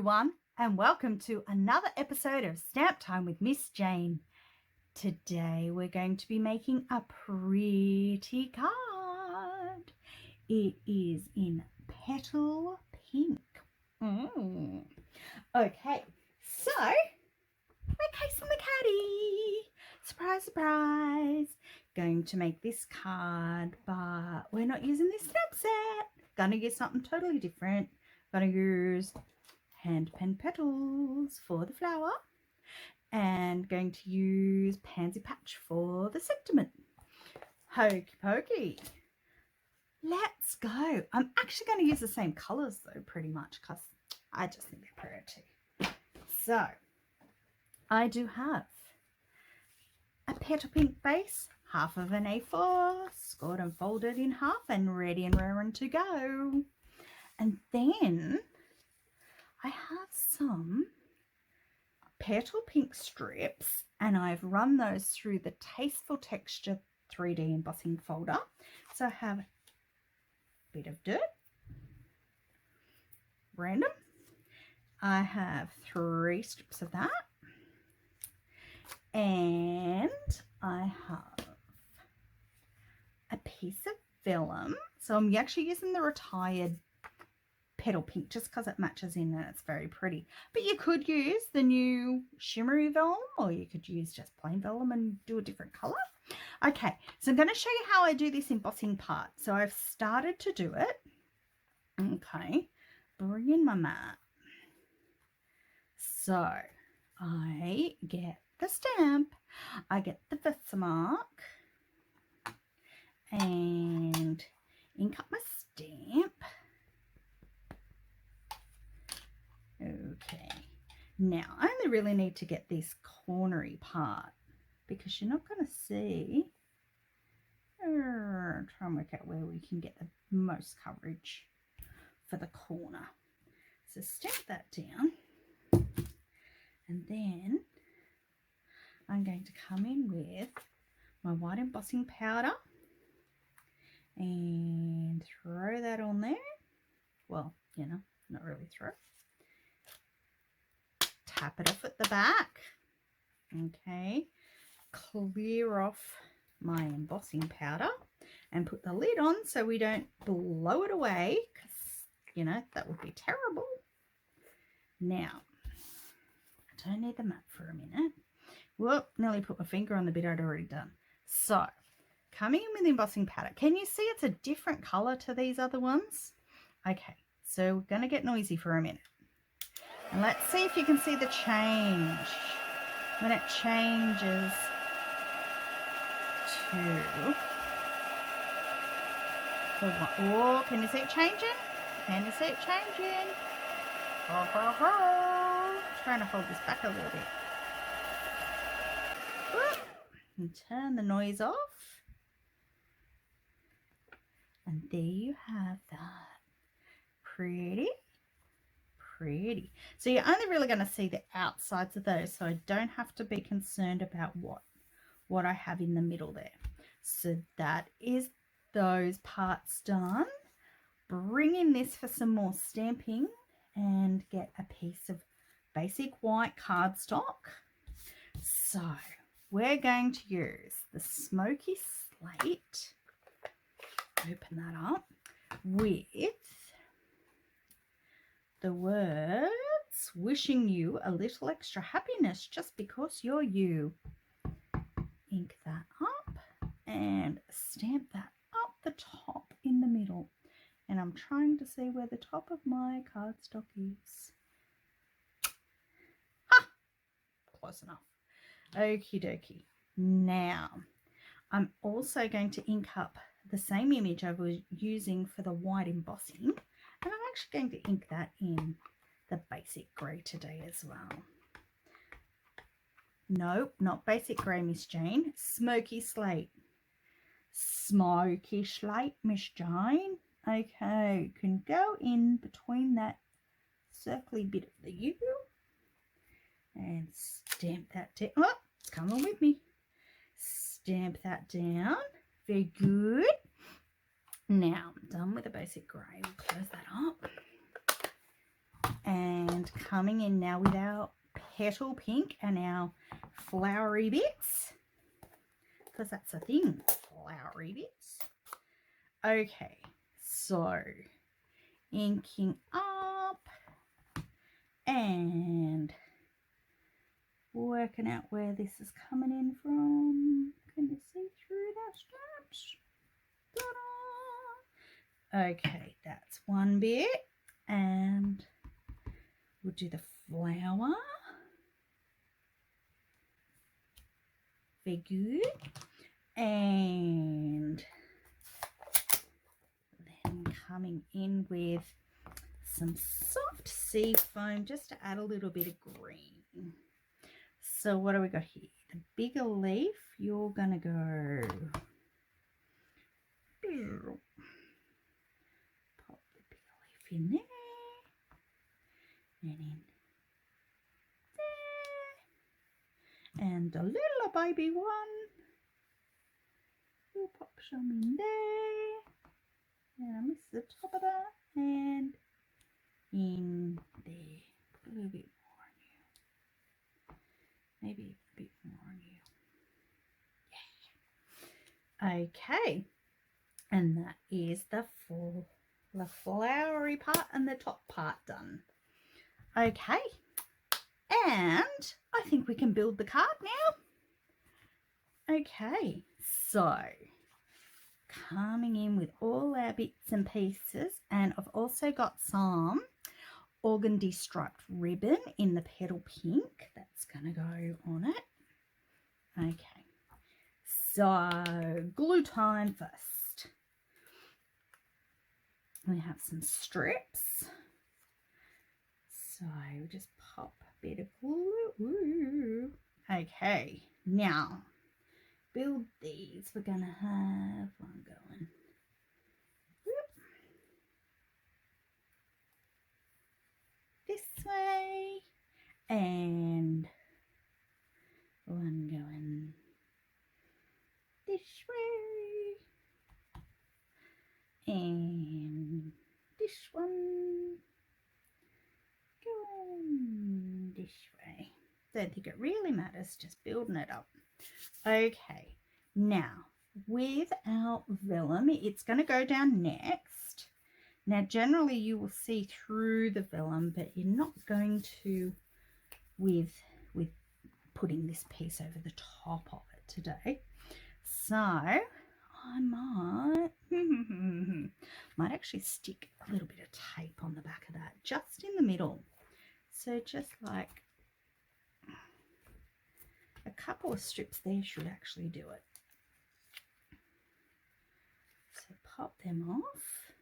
everyone, and welcome to another episode of Stamp Time with Miss Jane. Today we're going to be making a pretty card. It is in Petal Pink. Okay, so we're casing the caddy. Surprise, surprise. Going to make this card, but we're not using this stamp set. Gonna use something totally different. Gonna use hand pen petals for the flower and going to use Pansy patch for the sentiment. Hokey pokey. Let's go. I'm actually going to use the same colours though, pretty much, because I just think they're pretty. So I do have a Petal Pink base, half of an A4, scored and folded in half and ready and raring to go. And then I have some Petal Pink strips and I've run those through the Tasteful Texture 3D embossing folder. So I have a bit of dirt, random. I have 3 strips of that. And I have a piece of vellum. So I'm actually using the retired Petal Pink just because it matches in and it's very pretty. But you could use the new shimmery vellum, or you could use just plain vellum and do a different color. Okay, so I'm going to show you how I do this embossing part. So I've started to do it. Okay, bring in my mat. So I get the stamp, I get the Versamark and ink up my stamp. Okay, now I only really need to get this cornery part because you're not going to see. Try and work out where we can get the most coverage for the corner. So stamp that down, and then I'm going to come in with my white embossing powder and throw that on there. Well, you know, not really throw. Tap it off at the back. Okay, clear off my embossing powder and put the lid on so we don't blow it away, because you know that would be terrible. Now I don't need the mat for a minute. Whoop, nearly put my finger on the bit I'd already done. So coming in with the embossing powder, can you see it's a different color to these other ones? Okay, so we're going to get noisy for a minute. And let's see if you can see the change when it changes to the one. Oh, can you see it changing? Can you see it changing? Trying to hold this back a little bit. Whoop. And turn the noise off. And there you have that. Pretty. Pretty. So you're only really going to see the outsides of those, so I don't have to be concerned about what I have in the middle there. So that is those parts done. Bring in this for some more stamping and get a piece of basic white cardstock. So we're going to use the smoky slate, open that up, with the words, wishing you a little extra happiness just because you're you. Ink that up and stamp that up the top in the middle. And I'm trying to see where the top of my cardstock is. Ha! Close enough. Okie dokie. Now, I'm also going to ink up the same image I was using for the white embossing. And I'm actually going to ink that in the basic grey today as well. Nope, not basic grey, Miss Jane. Smoky slate. Smoky slate, Miss Jane. Okay, you can go in between that circly bit of the U and stamp that down. Oh, come on with me. Stamp that down. Very good. Now, I'm done with the basic grey. We'll close that up. And coming in now with our Petal Pink and our flowery bits, because that's a thing, flowery bits. Okay, so inking up and working out where this is coming in from. Can you see through that straps? Ta-da! Okay, that's one bit, and we'll do the flower. Very good. And then coming in with some soft sea foam just to add a little bit of green. So what do we got here? The bigger leaf, you're going to go, pop the bigger leaf in there and in there. And the little baby one, we'll pop some in there. And I missed the top of that. And in there. Put a little bit more on you. Maybe a bit more on you. Yeah. Okay. And that is the flowery part and the top part done. Okay. And I think we can build the card now. Okay. So coming in with all our bits and pieces, and I've also got some organdy striped ribbon in the Petal Pink that's going to go on it. Okay, so glue time first. We have some strips, so we'll just pop a bit of glue. Okay, now build these. We're going to have one going this way and one going this way and this one going this way. Don't think it really matters, just building it up. Okay, now with our vellum, it's going to go down next. Now generally you will see through the vellum, but you're not going to with putting this piece over the top of it today. So I might actually stick a little bit of tape on the back of that, just in the middle. So just like a couple of strips there should actually do it. So pop them off,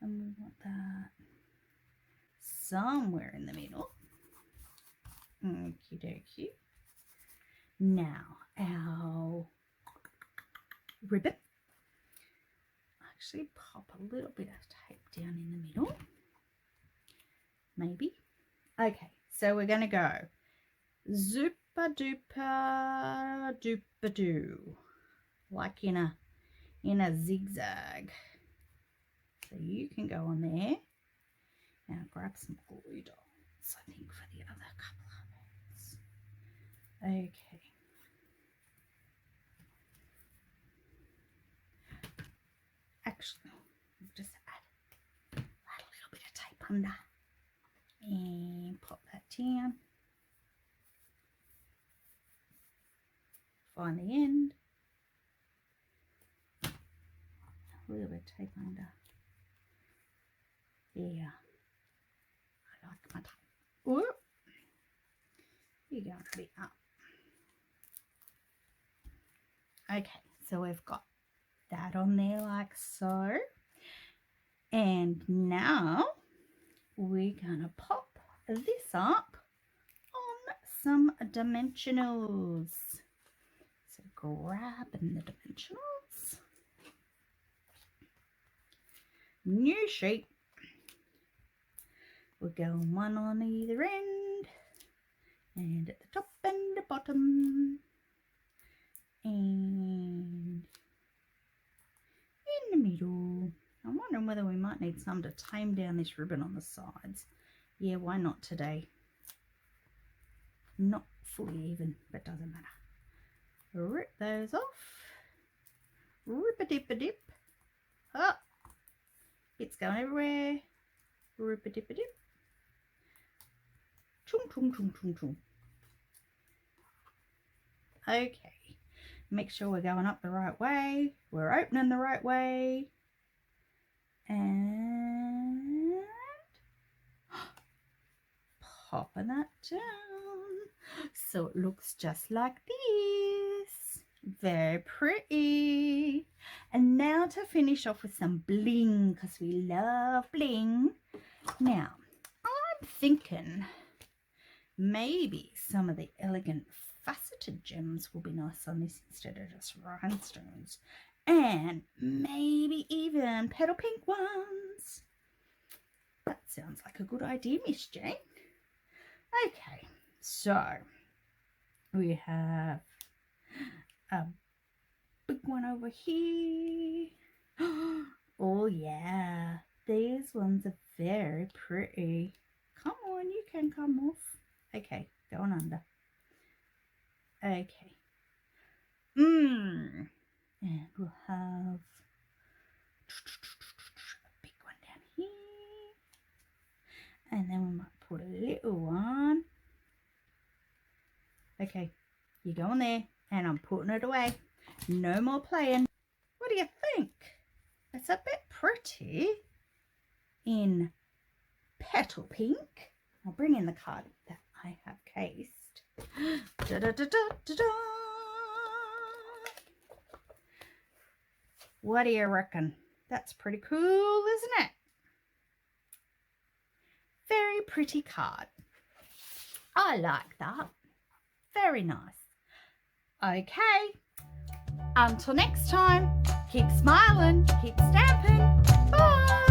and we want that somewhere in the middle. Okie dokie. Now our ribbon. Actually pop a little bit of tape down in the middle. Maybe. Okay, so we're going to go zoopa doopa doopa doo, like in a zigzag. So you can go on there and grab some glue dots, I think, for the other couple of bits. Okay. Actually, we'll just add a little bit of tape under and pop that down. Find the end. A little bit of tape under. Yeah. I like my tape. Whoop. You're going a bit up. Okay, so we've got that on there like so. And now we're going to pop this up on some dimensionals. So grabbing the dimensionals. New sheet. We're going one on either end. And at the top and the bottom. And in the middle. I'm wondering whether we might need some to tame down this ribbon on the sides. Yeah, why not today? Not fully even, but doesn't matter. Rip those off. Rip-a-dip-a-dip. Oh, it's going everywhere. Rip-a-dip-a-dip. Chung, chung, chung, chung, chung. Okay. Make sure we're going up the right way. We're opening the right way. And popping that down. So it looks just like this. Very pretty. And now to finish off with some bling, because we love bling. Now, I'm thinking maybe some of the elegant faceted gems will be nice on this instead of just rhinestones. And maybe even Petal Pink ones. That sounds like a good idea, Miss Jane. Okay, so we have a big one over here. Oh yeah, these ones are very pretty. Come on, you can come off. Okay, going under. Okay. And we'll have a big one down here. And then we might put a little one. Okay, you go in there and I'm putting it away. No more playing. What do you think? It's a bit pretty in Petal Pink. I'll bring in the card that I have cased. Da, da, da, da, da, da. What do you reckon? That's pretty cool, isn't it? Very pretty card. I like that. Very nice. Okay. Until next time, keep smiling, keep stamping. Bye.